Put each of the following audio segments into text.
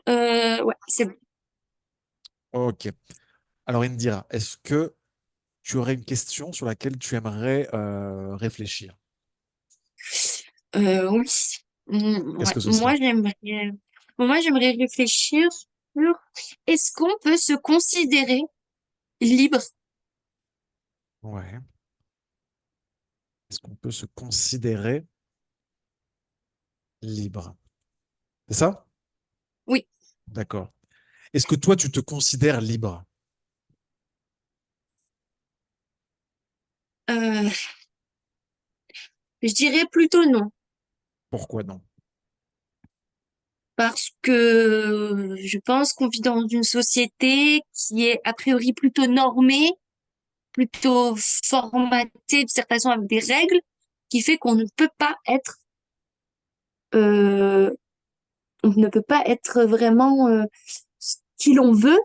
Ouais, c'est bon. Ok. Alors, Indira, est-ce que tu aurais une question sur laquelle tu aimerais réfléchir? Oui. Qu'est-ce Ouais. que ce serait? Moi, j'aimerais réfléchir sur est-ce qu'on peut se considérer libre? Ouais. Est-ce qu'on peut se considérer libre? C'est ça? Oui. D'accord. Est-ce que toi, tu te considères libre? Euh, je dirais plutôt non. Pourquoi non? Parce que je pense qu'on vit dans une société qui est a priori plutôt normée, plutôt formatée de certaine façon avec des règles, qui fait qu'on ne peut pas être, euh, on ne peut pas être vraiment ce qui l'on veut,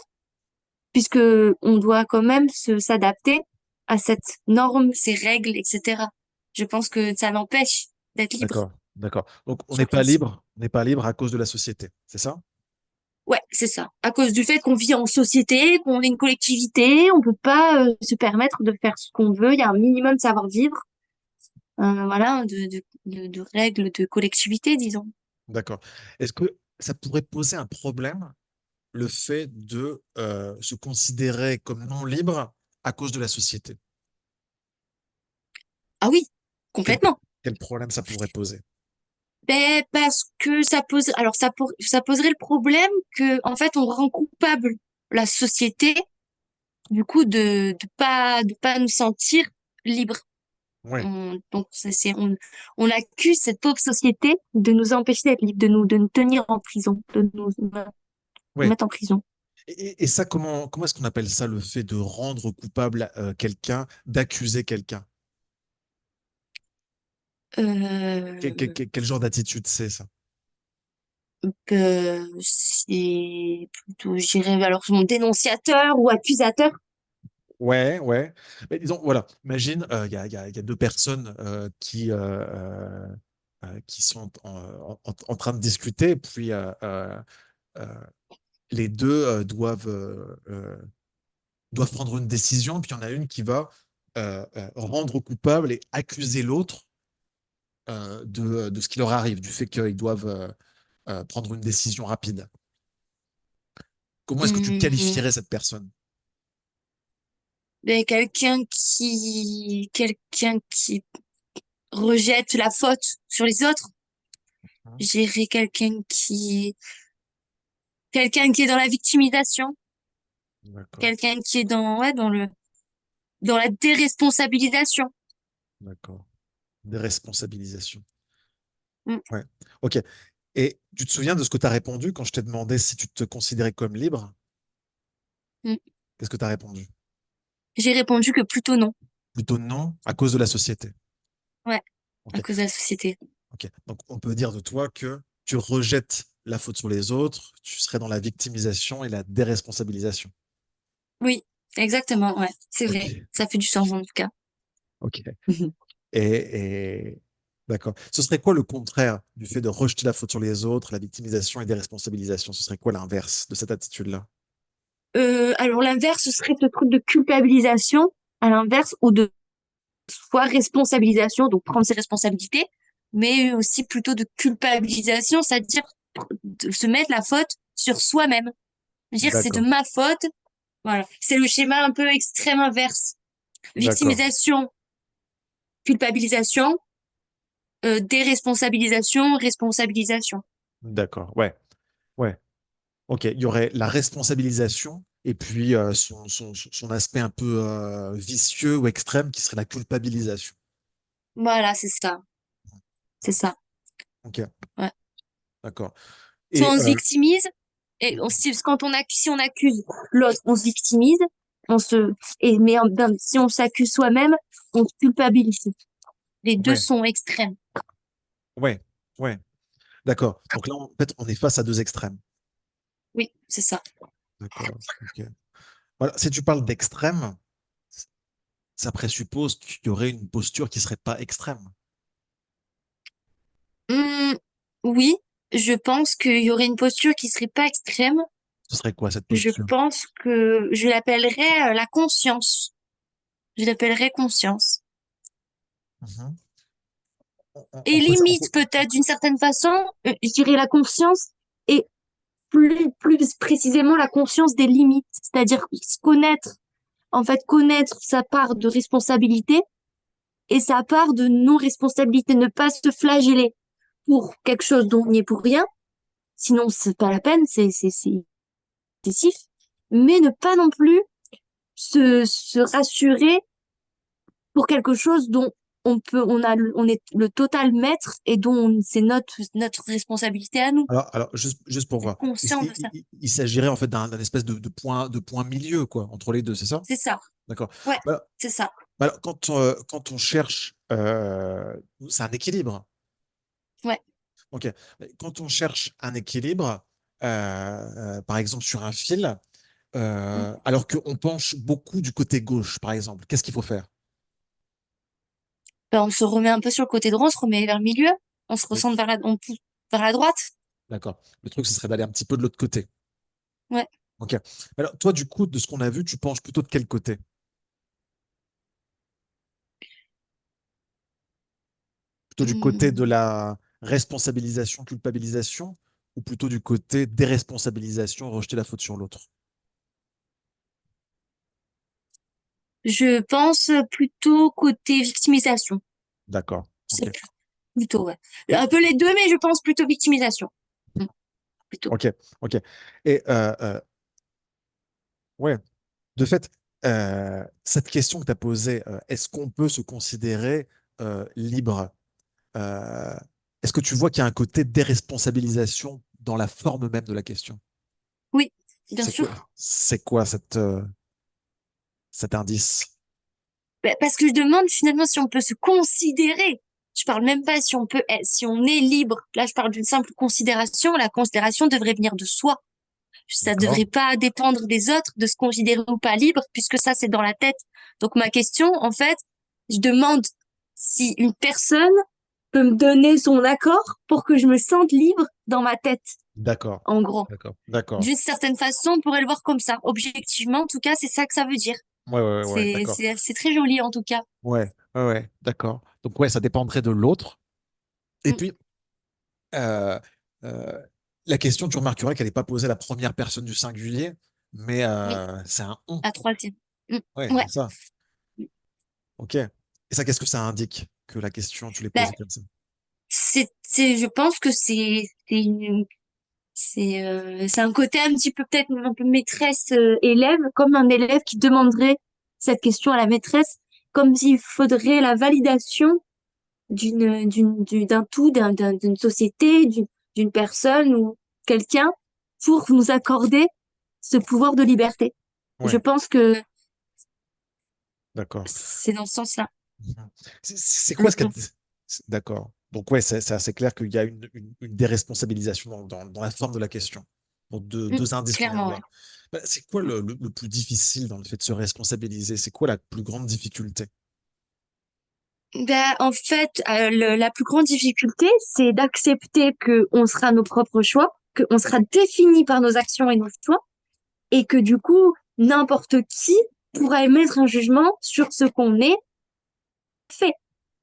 puisque on doit quand même s'adapter à cette norme, ces règles, etc. Je pense que ça l'empêche d'être libre D'accord. D'accord. Donc, on n'est sur pas principe. libre. On n'est pas libre à cause de la société. C'est ça? Ouais, c'est ça. À cause du fait qu'on vit en société, qu'on est une collectivité, on peut pas se permettre de faire ce qu'on veut. Il y a un minimum de savoir-vivre, voilà, de règles de collectivité, disons. D'accord. Est-ce que ça pourrait poser un problème, le fait de se considérer comme non libre à cause de la société? Ah oui, Quel, complètement. quel problème ça pourrait poser? Ben, parce que ça poserait le problème que, en fait, on rend coupable la société, du coup, de pas nous sentir libres. Ouais, Donc, on accuse cette pauvre société de nous empêcher d'être libres, de nous tenir en prison, de nous ouais. mettre en prison. Et ça, comment est-ce qu'on appelle ça, le fait de rendre coupable quelqu'un, d'accuser quelqu'un? Quel genre d'attitude c'est ça? C'est plutôt, je dirais, alors, mon dénonciateur ou accusateur. Ouais, ouais. Mais disons, voilà, imagine, il y a deux personnes qui sont en train de discuter, puis euh, les deux doivent prendre une décision, puis il y en a une qui va rendre coupable et accuser l'autre de ce qui leur arrive, du fait qu'ils doivent prendre une décision rapide. Comment est-ce que tu Hum, qualifierais cette personne? ben, quelqu'un qui rejette la faute sur les autres. Hein. Je dirais quelqu'un qui est dans la victimisation, D'accord, quelqu'un qui est dans, ouais, dans la déresponsabilisation. d'accord. Déresponsabilisation. Mm, Ouais. Ok. Et tu te souviens de ce que tu as répondu quand je t'ai demandé si tu te considérais comme libre? mm. Qu'est-ce que tu as répondu? J'ai répondu que plutôt non. Plutôt non, à cause de la société. Ouais, Ok. à cause de la société. Ok. Donc, on peut dire de toi que tu rejettes la faute sur les autres, tu serais dans la victimisation et la déresponsabilisation. Oui, exactement, ouais, c'est Ok. vrai. Ça fait du sens en tout cas. Ok. Et d'accord. Ce serait quoi le contraire du fait de rejeter la faute sur les autres, la victimisation et déresponsabilisation? Ce serait quoi l'inverse de cette attitude-là? Alors l'inverse, ce serait ce truc de culpabilisation, à l'inverse, ou de soit responsabilisation, donc prendre ses responsabilités, mais aussi plutôt de culpabilisation, c'est-à-dire de se mettre la faute sur soi-même. Dire c'est de D'accord. ma faute, voilà. C'est le schéma un peu extrême inverse. D'accord. Victimisation, culpabilisation, déresponsabilisation, responsabilisation. D'accord. Ouais. Ouais. Ok. Il y aurait la responsabilisation et puis son aspect un peu vicieux ou extrême qui serait la culpabilisation. Voilà, c'est ça. C'est ça. Ok. Ouais. D'accord. Soit Et on se victimise, et quand si on accuse l'autre, on se victimise, on se, si on s'accuse soi-même, on se culpabilise. Les deux ouais. sont extrêmes. Ouais. Ouais. D'accord. Donc là, en fait, on est face à deux extrêmes. Oui, c'est ça. D'accord. Ok. Voilà. Si tu parles d'extrême, ça présuppose qu'il y aurait une posture qui serait pas extrême. Hum, oui. Je pense qu'il y aurait une posture qui serait pas extrême. Ce serait quoi cette Je posture? pense que je l'appellerais la conscience. Je l'appellerais conscience. Mhm. Et On limite, peut- peut-être, d'une certaine façon, je dirais la conscience et plus précisément la conscience des limites. C'est-à-dire connaître, en fait, connaître sa part de responsabilité et sa part de non-responsabilité. Ne pas se flageller pour quelque chose dont on n'y est pour rien. Sinon, c'est pas la peine, c'est excessif. Mais ne pas non plus se rassurer pour quelque chose dont on est le total maître et dont c'est notre responsabilité à nous. alors juste pour Être voir, conscient de ça. il s'agirait en fait d'un espèce de point milieu, quoi, entre les deux, c'est ça? C'est ça. D'accord. Ouais, Bah, c'est ça. alors, quand on cherche, c'est un équilibre. Ouais. Ok. Mais quand on cherche un équilibre, par exemple sur un fil, Mm. alors qu'on penche beaucoup du côté gauche, par exemple, qu'est-ce qu'il faut faire? Ben, on se remet un peu sur le côté droit, on se remet vers le milieu, on se Oui. ressent on pousse vers la droite. D'accord. Le truc, ce serait d'aller un petit peu de l'autre côté. Ouais. Ok. Alors, toi, du coup, de ce qu'on a vu, tu penches plutôt de quel côté? Plutôt du côté de Mm. la responsabilisation, culpabilisation, ou plutôt du côté déresponsabilisation, rejeter la faute sur l'autre? Je pense plutôt côté victimisation. D'accord. C'est Ok. plutôt, ouais. Et, Un peu les deux, mais je pense plutôt victimisation. Mm. Plutôt. ok. Ok. Et ouais. De fait, cette question que tu as posée, est-ce qu'on peut se considérer libre? Euh, Est-ce que tu vois qu'il y a un côté déresponsabilisation dans la forme même de la question? Oui, bien sûr. C'est quoi cet indice? Ben, parce que je demande finalement si on peut se considérer. Je parle même pas si on peut, si on est libre. Là, je parle d'une simple considération. La considération devrait venir de soi. Ça D'accord. devrait pas dépendre des autres de se considérer ou pas libre, puisque ça, c'est dans la tête. Donc, ma question, en fait, je demande si une personne peut me donner son accord pour que je me sente libre dans ma tête, D'accord. en gros. D'accord. D'accord. D'une certaine façon, on pourrait le voir comme ça. Objectivement, en tout cas, c'est ça que ça veut dire. Ouais, d'accord. C'est très joli, en tout cas. Ouais, d'accord. Donc, ouais, ça dépendrait de l'autre. Et Mm. puis, euh, euh, la question, tu remarqueras qu'elle n'est pas posée à la première personne du singulier, mais Oui, c'est un on. à troisième. Mm. Ouais, Ouais. c'est ça. Ok. Et ça, qu'est-ce que ça indique que la question, tu l'es Ben, posée comme ça? je pense que c'est un côté un petit peu peut-être un peu maîtresse élève, comme un élève qui demanderait cette question à la maîtresse, comme s'il faudrait la validation d'un tout, d'une société, d'une personne ou quelqu'un pour nous accorder ce pouvoir de liberté. Je Ouais, pense que d'accord. c'est dans ce sens-là. Mhm. C'est quoi Mm, ce qu'elle... mm. D'accord. Donc, ouais, c'est assez clair qu'il y a une déresponsabilisation dans la forme de la question. Donc, Mm, deux indices qu'on vient de clairement, voir. ouais. Bah, c'est quoi le plus difficile dans le fait de se responsabiliser? C'est quoi la plus grande difficulté? Ben, en fait, la plus grande difficulté, c'est d'accepter que on sera nos propres choix, que on sera défini par nos actions et nos choix, et que du coup, n'importe qui pourra émettre un jugement sur ce qu'on est fait.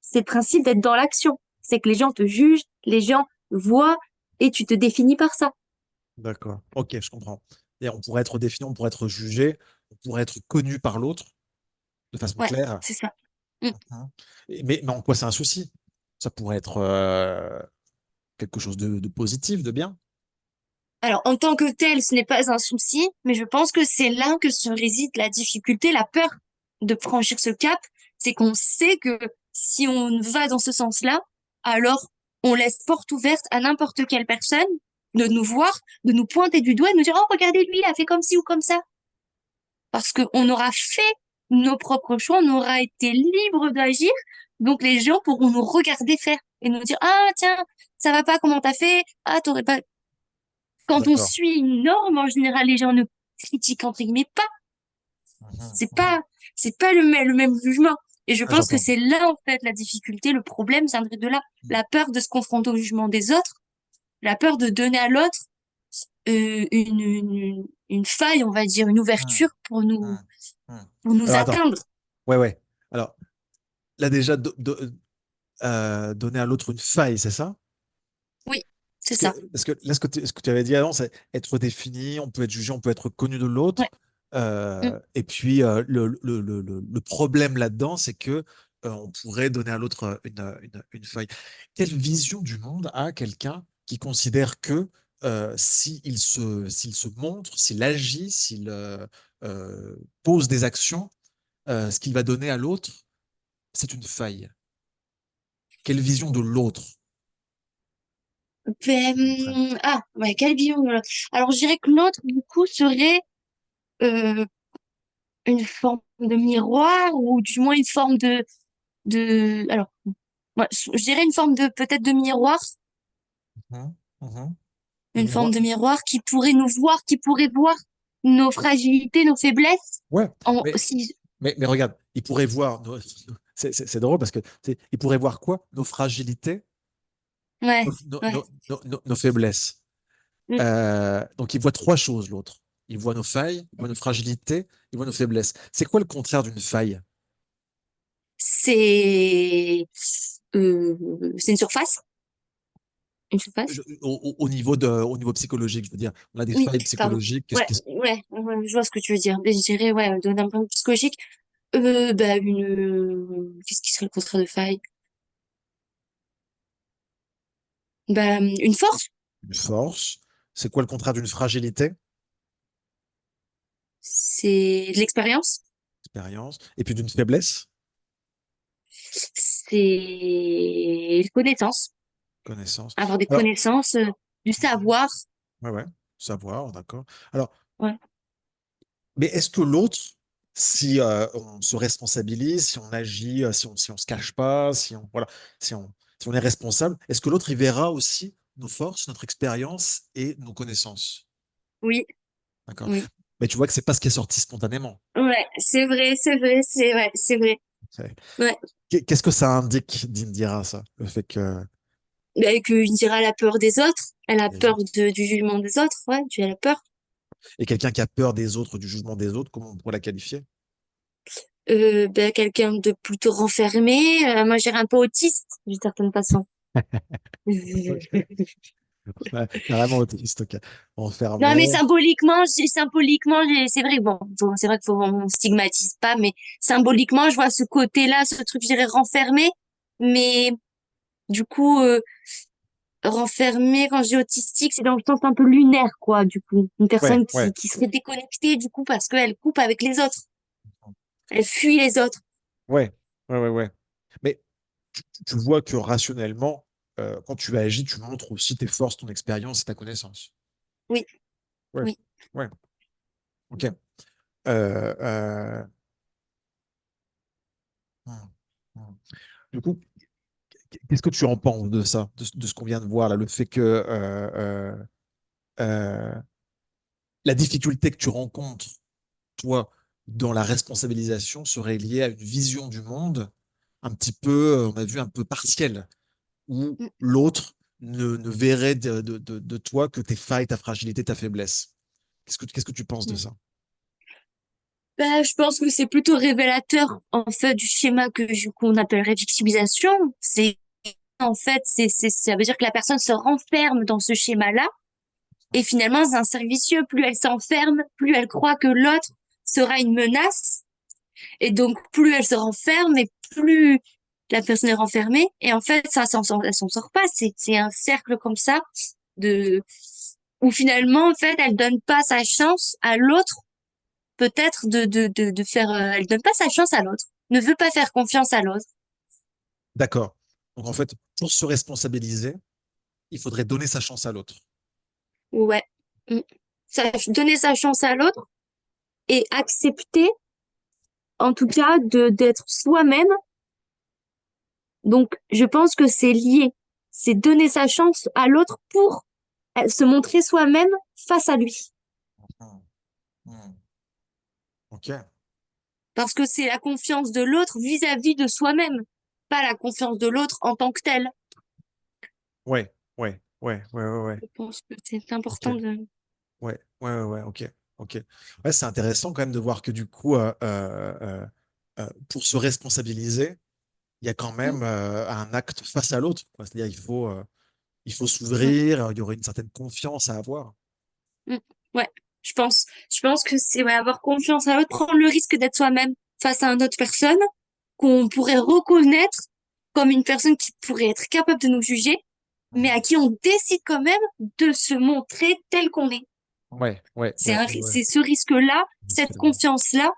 C'est le principe d'être dans l'action. C'est que les gens te jugent, les gens voient, et tu te définis par ça. D'accord. Ok, je comprends. Et on pourrait être défini, on pourrait être jugé, on pourrait être connu par l'autre de façon Ouais, claire. c'est ça. Mm. Mhm. Mais en quoi c'est un souci? Ça pourrait être quelque chose de positif, de bien. Alors, en tant que tel, ce n'est pas un souci, mais je pense que c'est là que se réside la difficulté, la peur de franchir ce cap. C'est qu'on sait que si on va dans ce sens-là, alors on laisse porte ouverte à n'importe quelle personne de nous voir, de nous pointer du doigt et de nous dire, oh, regardez lui, il a fait comme ci ou comme ça. Parce qu'on aura fait nos propres choix, on aura été libre d'agir, donc les gens pourront nous regarder faire et nous dire, ah, tiens, ça va pas, comment t'as fait? Ah, t'aurais pas, quand on D'accord. suit une norme, en général, les gens ne critiquent entre guillemets pas. Mhm, C'est mhm. pas, c'est pas le même jugement. Et je Ah, pense que j'entends. c'est là, en fait, la difficulté, le problème viendrait de là. La peur de se confronter au jugement des autres, la peur de donner à l'autre une faille, on va dire, une Hmm, ouverture hmm, hmm. pour nous Alors attends, atteindre. ouais, ouais. Alors là déjà, donner à l'autre une faille, c'est ça? Oui, c'est Parce que, ça. parce que là, ce que tu avais dit avant, c'est être défini, on peut être jugé, on peut être connu de Ouais. l'autre. Mm. Et puis, le problème là-dedans, c'est que on pourrait donner à l'autre une faille. Quelle vision du monde a quelqu'un qui considère que s'il se montre, s'il agit, s'il pose des actions, ce qu'il va donner à l'autre, c'est une faille? Quelle vision de l'autre, au contraire? Ouais, quel biome. Alors, je dirais que l'autre, du coup, serait euh, une forme de miroir ou du moins une forme alors, ouais, je dirais une forme de, peut-être de miroir, Mhm, mhm. Le une forme miroir. de miroir qui pourrait nous voir, qui pourrait voir nos fragilités, nos faiblesses. Ouais, En, mais si, mais regarde, il pourrait voir, c'est drôle parce que il pourrait voir quoi? Nos fragilités, ouais, ouais. nos faiblesses. Mm. Donc il voit trois choses, l'autre. Il voit nos failles, il voit nos fragilités, il voit nos faiblesses. C'est quoi le contraire d'une faille? C'est, c'est une surface, une surface. Au niveau psychologique, je veux dire, on a des Oui, failles pardon. psychologiques. Ouais, ouais, ouais, je vois ce que tu veux dire. Mais je dirais, ouais, d'un point de vue psychologique, qu'est-ce qui serait le contraire de faille? Une force, Une force. C'est quoi le contraire d'une fragilité? c'est de l'expérience, Expérience. Et puis d'une faiblesse? c'est une connaissance, Connaissance. avoir des Alors, connaissances, du mhm. savoir. Ouais, ouais, savoir, d'accord. Alors, Ouais. mais est-ce que l'autre, si on se responsabilise, si on agit, si on se cache pas, voilà, si on est responsable, est-ce que l'autre, il verra aussi nos forces, notre expérience et nos connaissances? Oui, D'accord? oui. Mais tu vois que c'est pas ce qui est sorti spontanément. Ouais, c'est vrai, c'est vrai, c'est ouais, c'est vrai. C'est- Ouais. Qu'est-ce que ça indique d'Indira, ça? Le fait que Que Indira a la peur des autres, elle a les peur autres. du jugement des autres, ouais, elle a peur. Et quelqu'un qui a peur des autres, du jugement des autres, comment on pourrait la qualifier? Quelqu'un de plutôt renfermé, moi j'irais un peu autiste, d'une certaine façon. Ok. Ouais, carrément autiste, ok. Non, Enfermé. mais symboliquement, c'est vrai, bon, c'est vrai qu'il faut, on stigmatise pas, mais symboliquement, je vois ce côté-là, ce truc, je dirais, renfermé, mais du coup, renfermé, quand je dis autistique, c'est dans le sens un peu lunaire, quoi, du coup. Une Ouais, personne ouais. qui serait déconnectée, du coup, parce qu'elle coupe avec les autres. Elle fuit les autres. Ouais, ouais, ouais, ouais. Mais tu vois que rationnellement, quand tu agis, tu montres aussi tes forces, ton expérience et ta connaissance. Oui, Ouais, oui. ouais, ok. Euh, euh, hmm, hmm. Du coup, qu'est-ce que tu en penses de ça, de ce qu'on vient de voir là, le fait que euh, la difficulté que tu rencontres, toi, dans la responsabilisation serait liée à une vision du monde un petit peu, on a vu, un peu partielle, où Mm. l'autre ne verrait de toi que tes failles, ta fragilité, ta faiblesse. Qu'est-ce que tu penses de Mm. ça? Je pense que c'est plutôt révélateur, en fait, du schéma qu'on appellerait victimisation. En fait, ça veut dire que la personne se renferme dans ce schéma-là. Et finalement, c'est un cercle vicieux. Plus elle s'enferme, plus elle croit que l'autre sera une menace. Et donc, plus elle se renferme et plus la personne est renfermée. Et en fait, elle s'en sort pas. C'est un cercle comme ça de, où finalement, en fait, elle donne pas sa chance à l'autre, peut-être de faire, elle donne pas sa chance à l'autre, ne veut pas faire confiance à l'autre. D'accord. Donc en fait, pour se responsabiliser, il faudrait donner sa chance à l'autre. Ouais. Mm. Donner sa chance à l'autre et accepter, en tout cas, d'être soi-même. Donc, je pense que c'est lié. C'est donner sa chance à l'autre pour se montrer soi-même face à lui. Hmm, hmm. Ok. Parce que c'est la confiance de l'autre vis-à-vis de soi-même, pas la confiance de l'autre en tant que telle. Ouais, ouais, Ouais, ouais, ouais, ouais. Je pense que c'est Ok. important de... Ouais, ouais, ouais, ouais, ok. Ok. Ouais, c'est intéressant quand même de voir que du coup, pour se responsabiliser, il y a quand Mm, même un acte face à l'autre, quoi. C'est-à-dire il faut mm, s'ouvrir, il y aurait une certaine confiance à avoir. mm. Ouais, je pense que c'est ouais, avoir confiance à l'autre, prendre le risque d'être soi-même face à une autre personne qu'on pourrait reconnaître comme une personne qui pourrait être capable de nous juger, mais Mhm. à qui on décide quand même de se montrer tel qu'on est. Ouais, ouais, ouais, ouais, ouais. C'est ce risque-là, Parce que, cette confiance-là,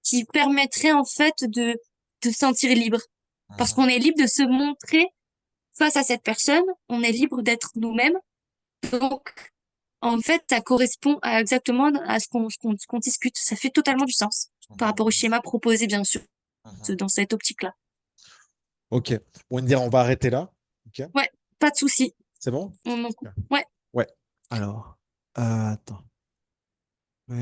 qui permettrait en fait de se sentir libre. Parce mhm, qu'on est libre de se montrer face à cette personne, on est libre d'être nous-mêmes. Donc, en fait, ça correspond exactement à ce qu'on discute. Ça fait totalement du sens par rapport au mhm, schéma proposé, bien sûr, mhm. dans cette optique-là. Ok. Bon, Indira, on va arrêter là. Ok. Ouais, pas de souci. C'est bon? On en- Super. Ouais. Ouais. Alors, attends.